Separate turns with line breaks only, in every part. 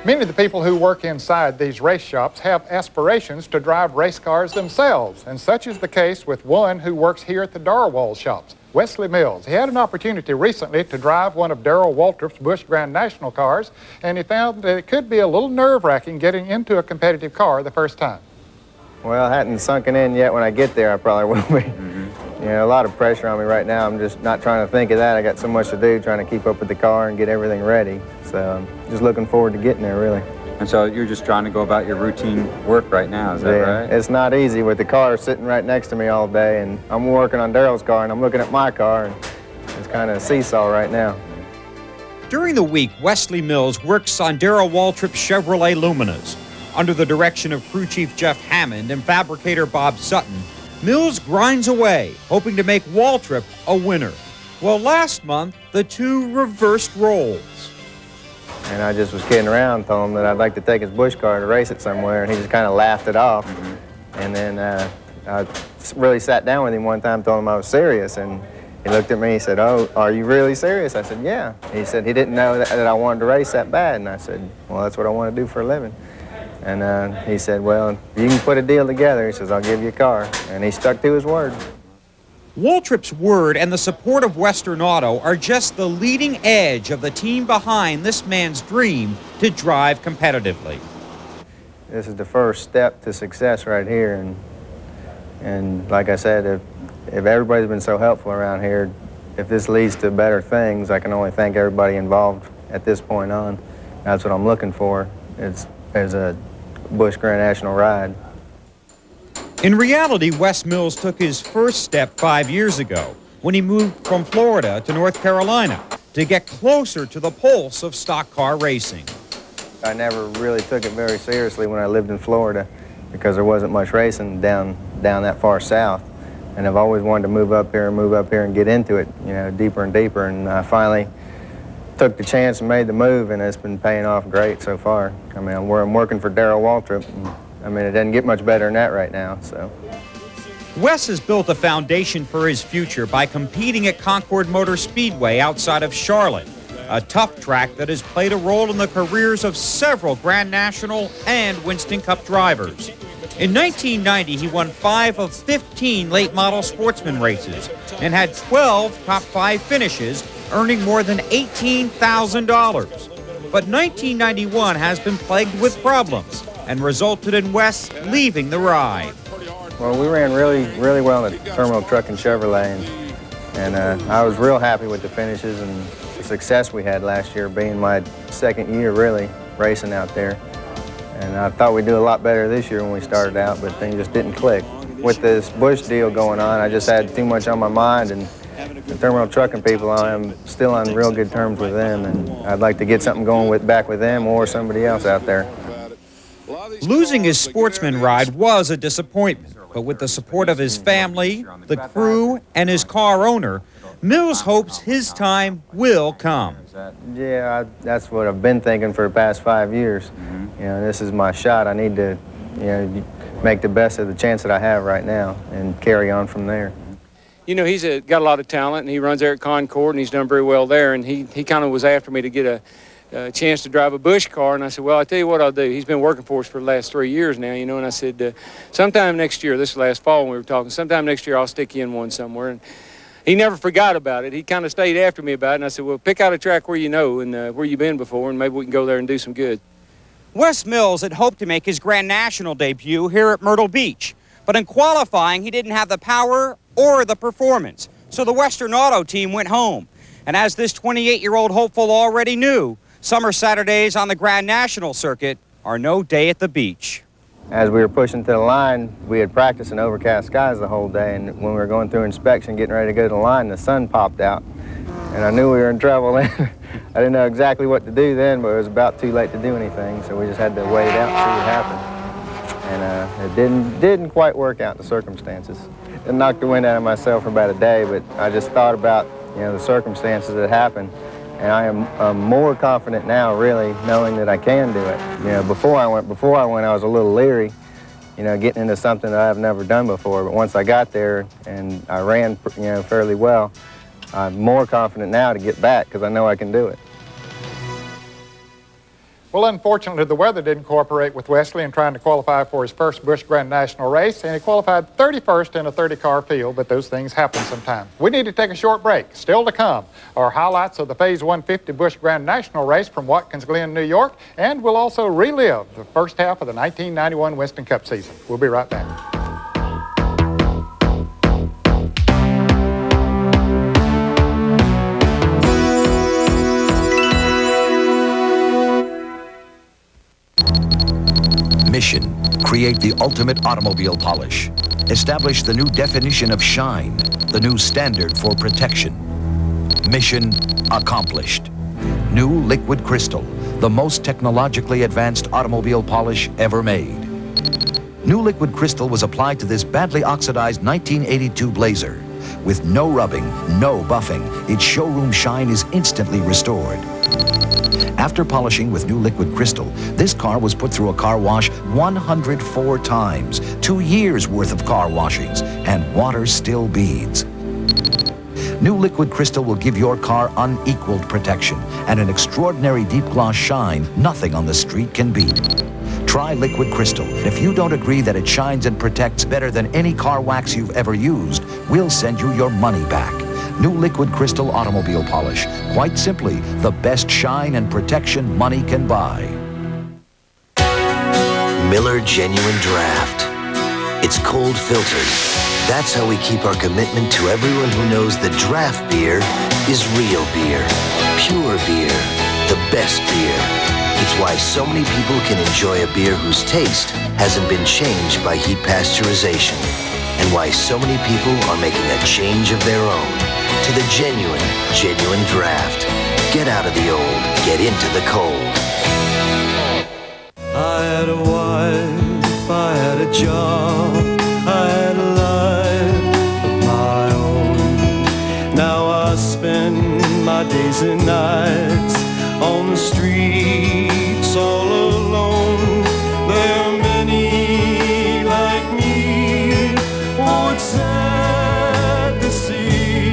Many of the people who work inside these race shops have aspirations to drive race cars themselves, and such is the case with one who works here at the Darwall shops, Wesley Mills. He had an opportunity recently to drive one of Darrell Waltrip's Busch Grand National cars, and he found that it could be a little nerve-wracking getting into a competitive car the first time.
Well, it hadn't sunken in yet. When I get there, I probably will be. You know, a lot of pressure on me right now. I'm just not trying to think of that. I got so much to do, trying to keep up with the car and get everything ready. So I'm just looking forward to getting there, really.
And so you're just trying to go about your routine work right now, is that right?
It's not easy with the car sitting right next to me all day, and I'm working on Darrell's car, and I'm looking at my car, and it's kind of a seesaw right now.
During the week, Wesley Mills works on Darrell Waltrip's Chevrolet Luminas. Under the direction of crew chief Jeff Hammond and fabricator Bob Sutton, Mills grinds away, hoping to make Waltrip a winner. Well, last month, the two reversed roles.
And I just was kidding around, told him that I'd like to take his Busch car to race it somewhere, and he just kind of laughed it off. And then I really sat down with him one time, told him I was serious, and he looked at me, he said, "Oh, are you really serious?" I said, "Yeah." He said he didn't know that I wanted to race that bad, and I said, "Well, that's what I want to do for a living." And he said, "Well, you can put a deal together." He says, "I'll give you a car." And he stuck to his word.
Waltrip's word and the support of Western Auto are just the leading edge of the team behind this man's dream to drive competitively.
This is the first step to success right here. And like I said, if everybody's been so helpful around here, if this leads to better things, I can only thank everybody involved at this point on. That's what I'm looking for. It's a Busch Grand National ride.
In reality, Wes Mills took his first step 5 years ago when he moved from Florida to North Carolina to get closer to the pulse of stock car racing.
I never really took it very seriously when I lived in Florida because there wasn't much racing down that far south. And I've always wanted to move up here and get into it, you know, deeper and deeper. And I finally took the chance and made the move, and it's been paying off great so far. I mean, I'm working for Darrell Waltrip. I mean, it doesn't get much better than that right now, so.
Wes has built a foundation for his future by competing at Concord Motor Speedway outside of Charlotte, a tough track that has played a role in the careers of several Grand National and Winston Cup drivers. In 1990, he won 5 of 15 late model sportsman races and had 12 top 5 finishes, earning more than $18,000. But 1991 has been plagued with problems and resulted in Wes leaving the ride.
Well, we ran really well at Terminal Truck and Chevrolet, and I was real happy with the finishes and the success we had last year, being my second year really racing out there. And I thought we'd do a lot better this year when we started out, but things just didn't click. With this Busch deal going on, I just had too much on my mind, and the Terminal Trucking people, I'm still on real good terms with them, and I'd like to get something going back with them or somebody else out there.
Losing his sportsman ride was a disappointment, but with the support of his family, the crew, and his car owner, Mills hopes his time will come.
Yeah, that's what I've been thinking for the past 5 years. You know, this is my shot. I need to, you know, make the best of the chance that I have right now and carry on from there.
You know, he's got a lot of talent, and he runs there at Concord, and he's done very well there. And he kind of was after me to get a chance to drive a Busch car, and I said, well, I'll tell you what I'll do. He's been working for us for the last 3 years now, you know, and I said, sometime next year, this last fall when we were talking, sometime next year I'll stick you in one somewhere. And he never forgot about it. He kind of stayed after me about it, and I said, well, pick out a track where you know and where you've been before, and maybe we can go there and do some good.
Wes Mills had hoped to make his Grand National debut here at Myrtle Beach, but in qualifying, he didn't have the power or the performance, so the Western Auto team went home. And as this 28-year-old hopeful already knew, summer Saturdays on the Grand National circuit are no day at the beach.
As we were pushing to the line, we had practiced in overcast skies the whole day, and when we were going through inspection, getting ready to go to the line, the sun popped out, and I knew we were in trouble then. I didn't know exactly what to do then, but it was about too late to do anything, so we just had to wait it out and see what happened. And it didn't quite work out, the circumstances. It knocked the wind out of myself for about a day, but I just thought about, you know, the circumstances that happened. And I am more confident now, really, knowing that I can do it. You know, before I went, I was a little leery, you know, getting into something that I've never done before. But once I got there and I ran, you know, fairly well, I'm more confident now to get back because I know I can do it.
Well, unfortunately, the weather didn't cooperate with Wesley in trying to qualify for his first Busch Grand National race, and he qualified 31st in a 30-car field, but those things happen sometimes. We need to take a short break. Still to come are highlights of the Fays 150 Busch Grand National race from Watkins, Glen, New York, and we'll also relive the first half of the 1991 Winston Cup season. We'll be right back.
Mission: create the ultimate automobile polish. Establish the new definition of shine, the new standard for protection. Mission accomplished. New liquid crystal, the most technologically advanced automobile polish ever made. New liquid crystal was applied to this badly oxidized 1982 Blazer. With no rubbing, no buffing, its showroom shine is instantly restored. After polishing with new liquid crystal, this car was put through a car wash 104 times, 2 years worth of car washings, and water still beads. New liquid crystal will give your car unequaled protection and an extraordinary deep gloss shine nothing on the street can beat. Try liquid crystal. If you don't agree that it shines and protects better than any car wax you've ever used, we'll send you your money back. New liquid crystal automobile polish. Quite simply, the best shine and protection money can buy.
Miller Genuine Draft. It's cold filtered. That's how we keep our commitment to everyone who knows that draft beer is real beer, pure beer, the best beer. It's why so many people can enjoy a beer whose taste hasn't been changed by heat pasteurization, and why so many people are making a change of their own to the genuine draft. Get out of the old, get into the cold.
I had a wife, I had a job, I had a life of my own. Now I spend my days and nights on the streets all alone. There are many like me. Oh, it's sad to see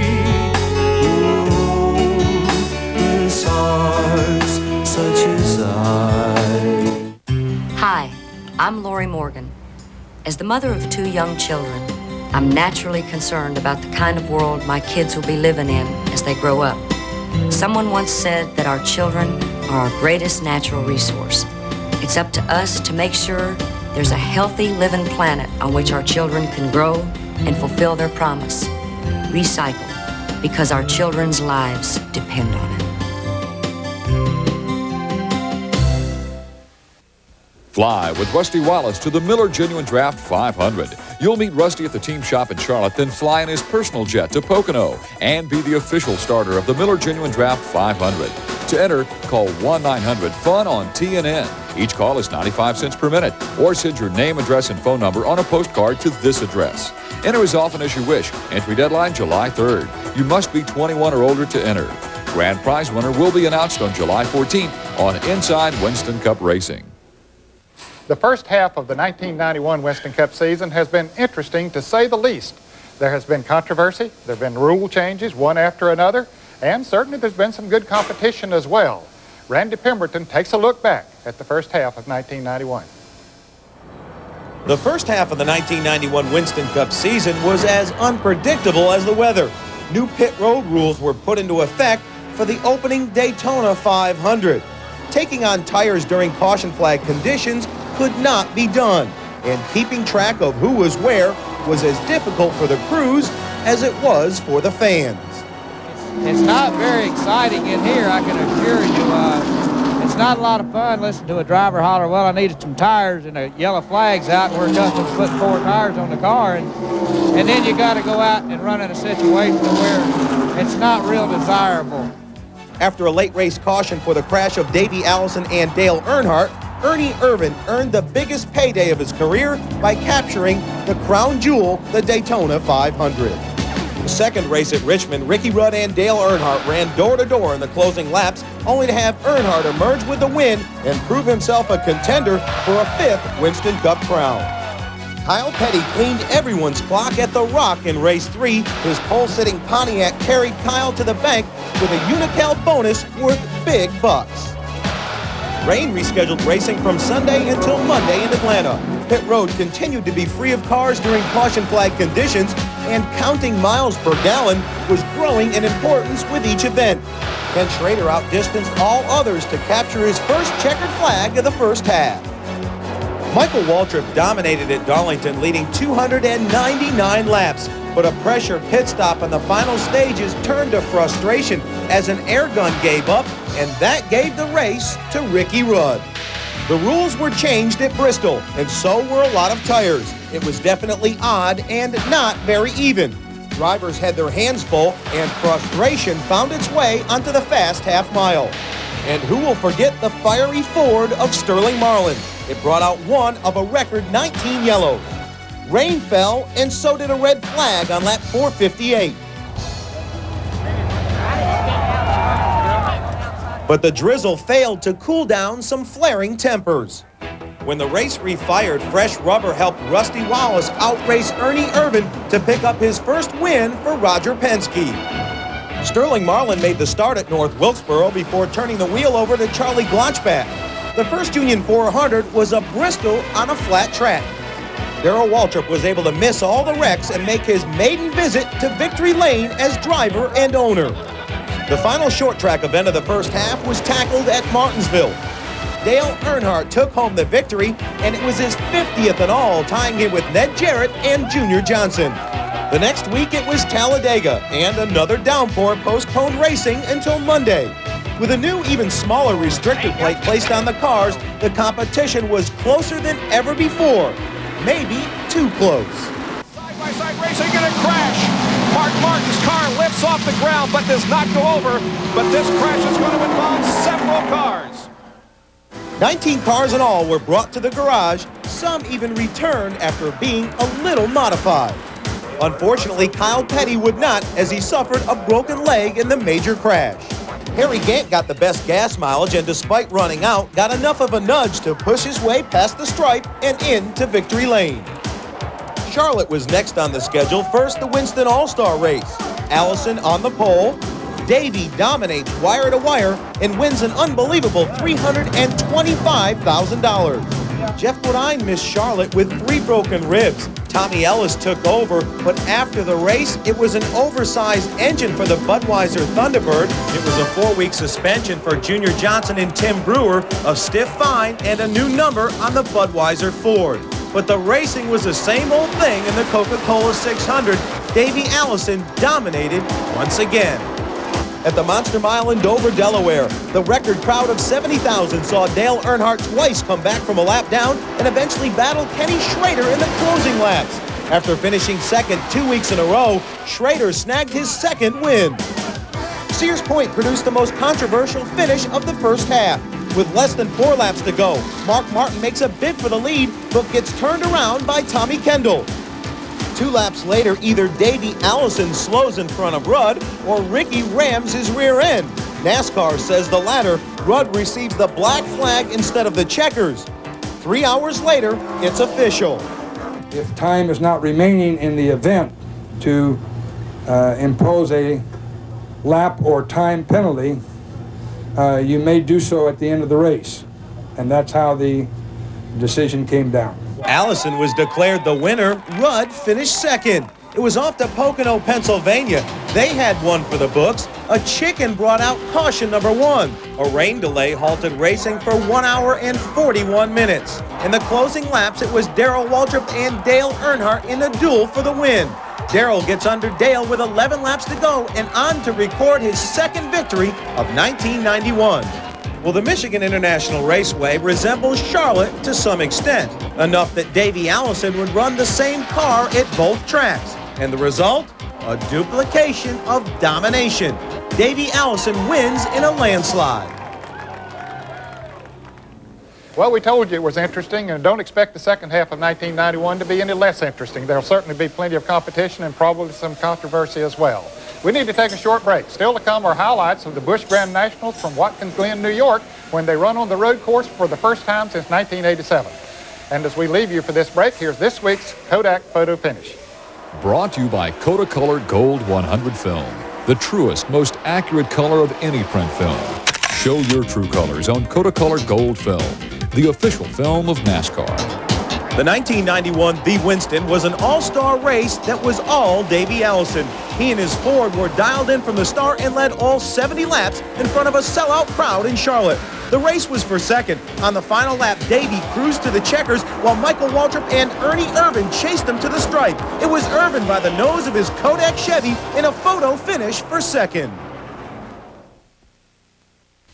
whose hearts such as I.
Hi, I'm Lori Morgan. As the mother of 2 young children, I'm naturally concerned about the kind of world my kids will be living in as they grow up. Someone once said that our children are our greatest natural resource. It's up to us to make sure there's a healthy, living planet on which our children can grow and fulfill their promise. Recycle, because our children's lives depend on it.
Fly with Rusty Wallace to the Miller Genuine Draft 500. You'll meet Rusty at the team shop in Charlotte, then fly in his personal jet to Pocono and be the official starter of the Miller Genuine Draft 500. To enter, call 1-900-FUN on TNN. Each call is 95 cents per minute, or send your name, address, and phone number on a postcard to this address. Enter as often as you wish. Entry deadline July 3rd. You must be 21 or older to enter. Grand prize winner will be announced on July 14th on Inside Winston Cup Racing.
The first half of the 1991 Winston Cup season has been interesting, to say the least. There has been controversy, there have been rule changes, one after another, and certainly there's been some good competition as well. Randy Pemberton takes a look back at the first half of 1991.
The first half of the 1991 Winston Cup season was as unpredictable as the weather. New pit road rules were put into effect for the opening Daytona 500. Taking on tires during caution flag conditions could not be done, and keeping track of who was where was as difficult for the crews as it was for the fans.
It's not very exciting in here, I can assure you. It's not a lot of fun listening to a driver holler, well, I needed some tires, and the yellow flag's out, and we're accustomed to putting 4 tires on the car, and then you got to go out and run in a situation where it's not real desirable.
After a late race caution for the crash of Davey Allison and Dale Earnhardt, Ernie Irvan earned the biggest payday of his career by capturing the crown jewel, the Daytona 500. The second race at Richmond, Ricky Rudd and Dale Earnhardt ran door-to-door in the closing laps, only to have Earnhardt emerge with the win and prove himself a contender for a 5th Winston Cup crown. Kyle Petty cleaned everyone's clock at the Rock in race 3. His pole-sitting Pontiac carried Kyle to the bank with a Unocal bonus worth big bucks. Rain rescheduled racing from Sunday until Monday in Atlanta. Pit road continued to be free of cars during caution flag conditions, and counting miles per gallon was growing in importance with each event. Ken Schrader outdistanced all others to capture his first checkered flag of the first half. Michael Waltrip dominated at Darlington, leading 299 laps, but a pressure pit stop on the final stages turned to frustration as an air gun gave up, and that gave the race to Ricky Rudd. The rules were changed at Bristol, and so were a lot of tires. It was definitely odd and not very even. Drivers had their hands full, and frustration found its way onto the fast half mile. And who will forget the fiery Ford of Sterling Marlin? It brought out one of a record 19 yellows. Rain fell, and so did a red flag on lap 458. But the drizzle failed to cool down some flaring tempers. When the race refired, fresh rubber helped Rusty Wallace outrace Ernie Irvin to pick up his first win for Roger Penske. Sterling Marlin made the start at North Wilkesboro before turning the wheel over to Charlie Glotchbach. The first Union 400 was a Bristol on a flat track. Darrell Waltrip was able to miss all the wrecks and make his maiden visit to Victory Lane as driver and owner. The final short track event of the first half was tackled at Martinsville. Dale Earnhardt took home the victory, and it was his 50th in all, tying him with Ned Jarrett and Junior Johnson. The next week it was Talladega, and another downpour postponed racing until Monday. With a new, even smaller restrictor plate placed on the cars, the competition was closer than ever before. Maybe too close.
Side-by-side racing in a crash. Mark Martin's car lifts off the ground but does not go over. But this crash is going to involve several cars.
19 cars in all were brought to the garage. Some even returned after being a little modified. Unfortunately, Kyle Petty would not, as he suffered a broken leg in the major crash. Harry Gant got the best gas mileage, and despite running out, got enough of a nudge to push his way past the stripe and into Victory Lane. Charlotte was next on the schedule. First, the Winston All-Star race. Allison on the pole. Davey dominates wire to wire and wins an unbelievable $325,000. Jeff Bodine missed Charlotte with 3 broken ribs. Tommy Ellis took over, but after the race, it was an oversized engine for the Budweiser Thunderbird. It was a 4-week suspension for Junior Johnson and Tim Brewer, a stiff fine, and a new number on the Budweiser Ford. But the racing was the same old thing in the Coca-Cola 600. Davey Allison dominated once again. At the Monster Mile in Dover, Delaware, the record crowd of 70,000 saw Dale Earnhardt twice come back from a lap down and eventually battle Kenny Schrader in the closing laps. After finishing second 2 weeks in a row, Schrader snagged his second win. Sears Point produced the most controversial finish of the first half. With less than 4 laps to go, Mark Martin makes a bid for the lead, but gets turned around by Tommy Kendall. 2 laps later, either Davey Allison slows in front of Rudd or Ricky rams his rear end. NASCAR says the latter. Rudd receives the black flag instead of the checkers. 3 hours later, it's official.
If time is not remaining in the event to impose a lap or time penalty, you may do so at the end of the race. And that's how the decision came down.
Allison was declared the winner. Rudd finished second. It was off to Pocono, Pennsylvania. They had one for the books. A chicken brought out caution number 1. A rain delay halted racing for 1 hour and 41 minutes. In the closing laps, it was Darrell Waltrip and Dale Earnhardt in a duel for the win. Darrell gets under Dale with 11 laps to go and on to record his second victory of 1991. Well, the Michigan International Raceway resembles Charlotte to some extent, enough that Davey Allison would run the same car at both tracks. And the result? A duplication of domination. Davey Allison wins in a landslide.
Well, we told you it was interesting, and don't expect the second half of 1991 to be any less interesting. There'll certainly be plenty of competition and probably some controversy as well. We need to take a short break. Still to come are highlights of the Busch Grand Nationals from Watkins, Glen, New York, when they run on the road course for the first time since 1987. And as we leave you for this break, here's this week's Kodak Photo Finish.
Brought to you by Kodacolored Gold 100 Film, the truest, most accurate color of any print film. Show your true colors on Kodacolor Gold Film, the official film of NASCAR.
The 1991 The Winston was an all-star race that was all Davey Allison. He and his Ford were dialed in from the start and led all 70 laps in front of a sellout crowd in Charlotte. The race was for second. On the final lap, Davey cruised to the checkers while Michael Waltrip and Ernie Irvin chased him to the stripe. It was Irvin by the nose of his Kodak Chevy in a photo finish for second.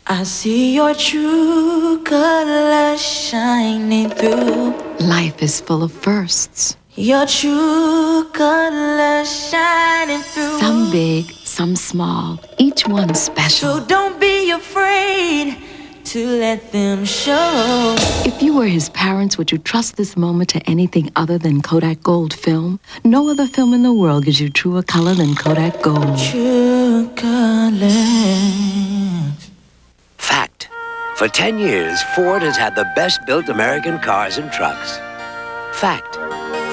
I see your true colors shining through.
Life is full of firsts.
Your true colors shining through.
Some big, some small, each one special.
So don't be afraid to let them show.
If you were his parents, would you trust this moment to anything other than Kodak Gold film? No other film in the world gives you truer color than Kodak Gold.
True colors.
Fact. For 10 years, Ford has had the best-built American cars and trucks. Fact.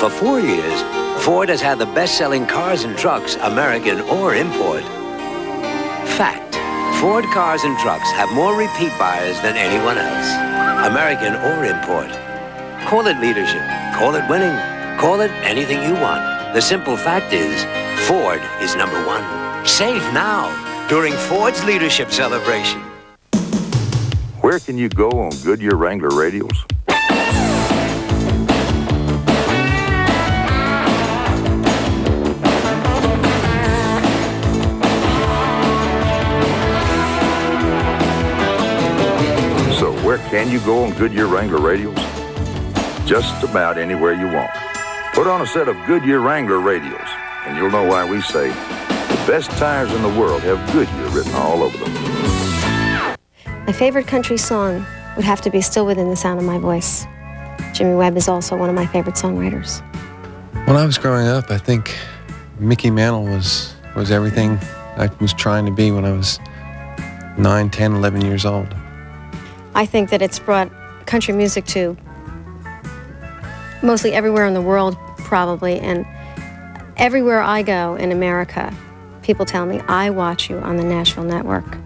For 4 years, Ford has had the best-selling cars and trucks, American or import. Fact. Ford cars and trucks have more repeat buyers than anyone else, American or import. Call it leadership, call it winning, call it anything you want. The simple fact is, Ford is number one. Save now during Ford's leadership celebration.
Where can you go on Goodyear Wrangler radials? Where can you go on Goodyear Wrangler radials? Just about anywhere you want. Put on a set of Goodyear Wrangler radials, and you'll know why we say the best tires in the world have Goodyear written all over them.
My favorite country song would have to be Still Within the Sound of My Voice. Jimmy Webb is also one of my favorite songwriters.
When I was growing up, I think Mickey Mantle was everything I was trying to be when I was 9, 10, 11 years old.
I think that it's brought country music to mostly everywhere in the world, probably, and everywhere I go in America, people tell me, I watch you on the Nashville Network.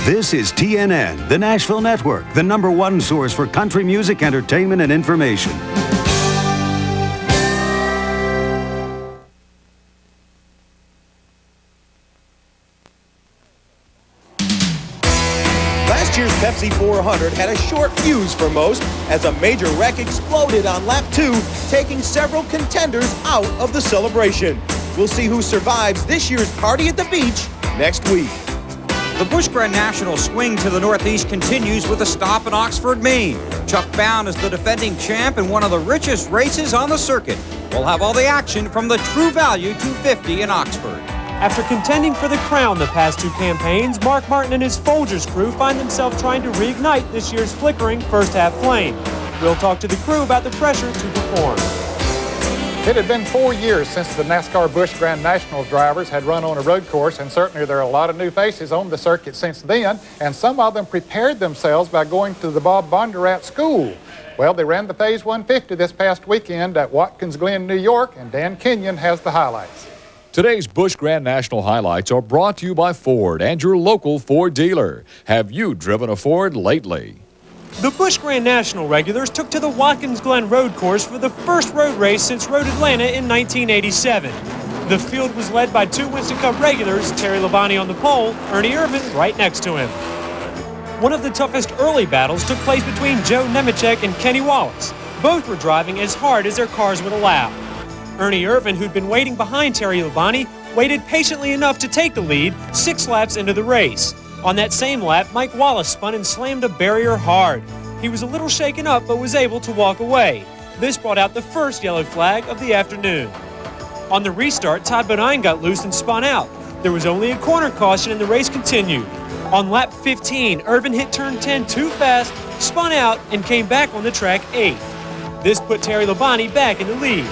This is TNN, the Nashville Network, the #1 source for country music, entertainment, and information.
Last year's Pepsi 400 had a short fuse for most as a major wreck exploded on lap 2, taking several contenders out of the celebration. We'll see who survives this year's Party at the Beach next week.
The Busch Grand National swing to the Northeast continues with a stop in Oxford, Maine. Chuck Bound is the defending champ in one of the richest races on the circuit. We'll have all the action from the True Value 250 in Oxford.
After contending for the crown the past 2 campaigns, Mark Martin and his Folgers crew find themselves trying to reignite this year's flickering first-half flame. We'll talk to the crew about the pressure to perform.
It had been 4 years since the NASCAR Busch Grand National drivers had run on a road course, and certainly there are a lot of new faces on the circuit since then, and some of them prepared themselves by going to the Bob Bondurant School. Well, they ran the Fays 150 this past weekend at Watkins, Glen, New York, and Dan Kenyon has the highlights.
Today's Busch Grand National highlights are brought to you by Ford and your local Ford dealer. Have you driven a Ford lately?
The Busch Grand National regulars took to the Watkins Glen road course for the first road race since Road Atlanta in 1987. The field was led by 2 Winston Cup regulars, Terry Labonte on the pole, Ernie Irvin right next to him. One of the toughest early battles took place between Joe Nemechek and Kenny Wallace. Both were driving as hard as their cars would allow. Ernie Irvin, who'd been waiting behind Terry Labonte, waited patiently enough to take the lead 6 laps into the race. On that same lap, Mike Wallace spun and slammed a barrier hard. He was a little shaken up but was able to walk away. This brought out the first yellow flag of the afternoon. On the restart, Todd Bodine got loose and spun out. There was only a corner caution and the race continued. On lap 15, Irvin hit turn 10 too fast, spun out, and came back on the track 8th. This put Terry Labonte back in the lead.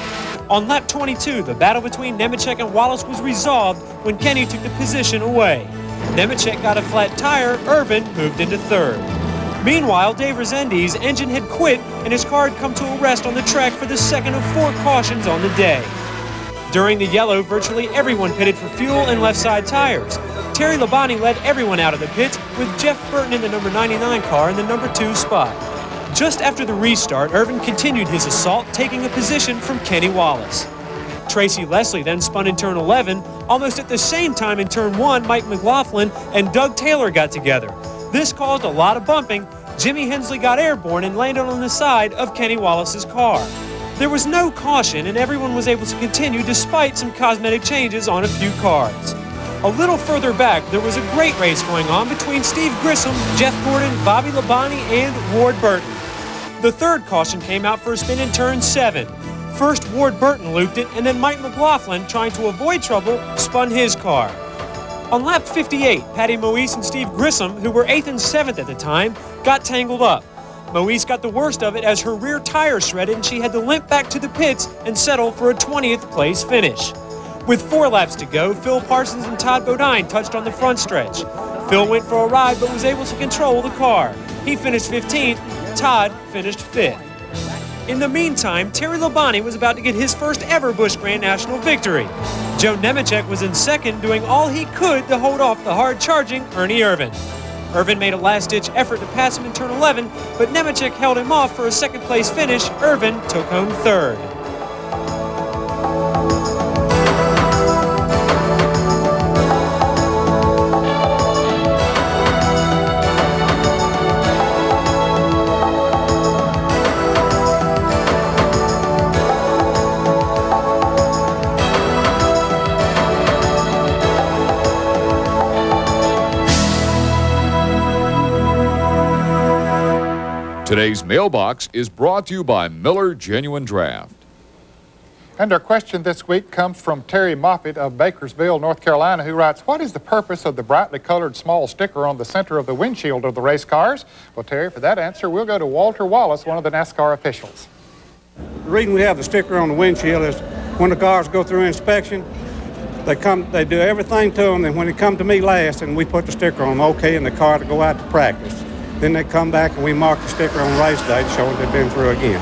On lap 22, the battle between Nemechek and Wallace was resolved when Kenny took the position away. Nemechek got a flat tire, Irvin moved into 3rd. Meanwhile, Dave Rezende's engine had quit and his car had come to a rest on the track for the second of 4 cautions on the day. During the yellow, virtually everyone pitted for fuel and left side tires. Terry Labonte led everyone out of the pits with Jeff Burton in the number 99 car in the number 2 spot. Just after the restart, Irvin continued his assault, taking a position from Kenny Wallace. Tracy Leslie then spun in turn 11. Almost at the same time in turn 1, Mike McLaughlin and Doug Taylor got together. This caused a lot of bumping. Jimmy Hensley got airborne and landed on the side of Kenny Wallace's car. There was no caution, and everyone was able to continue despite some cosmetic changes on a few cars. A little further back, there was a great race going on between Steve Grissom, Jeff Gordon, Bobby Labonte, and Ward Burton. The third caution came out for a spin in turn 7. First, Ward Burton looped it, and then Mike McLaughlin, trying to avoid trouble, spun his car. On lap 58, Patty Moise and Steve Grissom, who were 8th and 7th at the time, got tangled up. Moise got the worst of it as her rear tire shredded and she had to limp back to the pits and settle for a 20th place finish. With 4 laps to go, Phil Parsons and Todd Bodine touched on the front stretch. Phil went for a ride but was able to control the car. He finished 15th, Todd finished 5th. In the meantime, Terry Labonte was about to get his first ever Busch Grand National victory. Joe Nemechek was in second, doing all he could to hold off the hard-charging Ernie Irvin. Irvin made a last-ditch effort to pass him in turn 11, but Nemechek held him off for a second-place finish. Irvin took home third.
Today's mailbox is brought to you by Miller Genuine Draft.
And our question this week comes from Terry Moffitt of Bakersville, North Carolina, who writes, what is the purpose of the brightly colored small sticker on the center of the windshield of the race cars? Well, Terry, for that answer, we'll go to Walter Wallace, one of the NASCAR officials.
The reason we have the sticker on the windshield is when the cars go through inspection, they do everything to them, and when they come to me last, and we put the sticker on them, okay, in the car to go out to practice. Then they come back and we mark the sticker on race day to show that they've been through again.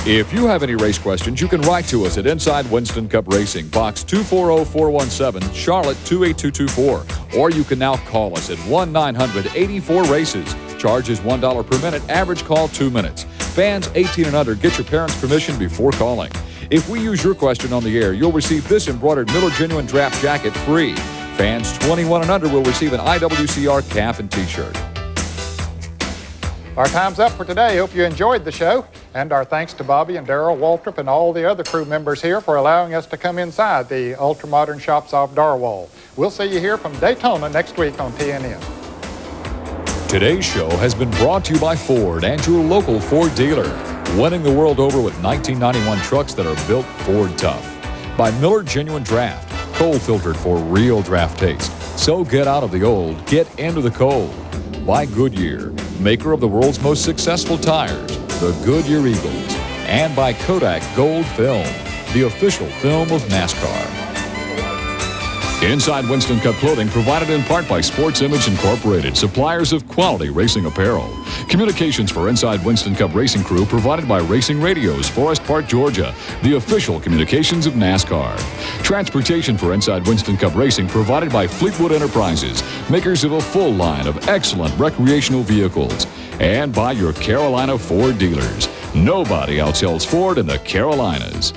If you have any race questions, you can write to us at Inside Winston Cup Racing, Box 240417, Charlotte 28224. Or you can now call us at 1-900-84-RACES. Charge is $1 per minute, average call 2 minutes. Fans 18 and under, get your parents' permission before calling. If we use your question on the air, you'll receive this embroidered Miller Genuine Draft jacket free. Fans 21 and under will receive an IWCR cap and t-shirt.
Our time's up for today. Hope you enjoyed the show. And our thanks to Bobby and Darrell Waltrip and all the other crew members here for allowing us to come inside the ultra-modern shops of Darwall. We'll see you here from Daytona next week on TNN.
Today's show has been brought to you by Ford and your local Ford dealer. Winning the world over with 1991 trucks that are built Ford tough. By Miller Genuine Draft, cold filtered for real draft taste. So get out of the old, get into the cold. By Goodyear, maker of the world's most successful tires, the Goodyear Eagles. And by Kodak Gold Film, the official film of NASCAR. Inside Winston Cup clothing provided in part by Sports Image Incorporated, suppliers of quality racing apparel. Communications for Inside Winston Cup Racing crew provided by Racing Radios, Forest Park, Georgia, the official communications of NASCAR. Transportation for Inside Winston Cup Racing provided by Fleetwood Enterprises, makers of a full line of excellent recreational vehicles. And by your Carolina Ford dealers. Nobody outsells Ford in the Carolinas.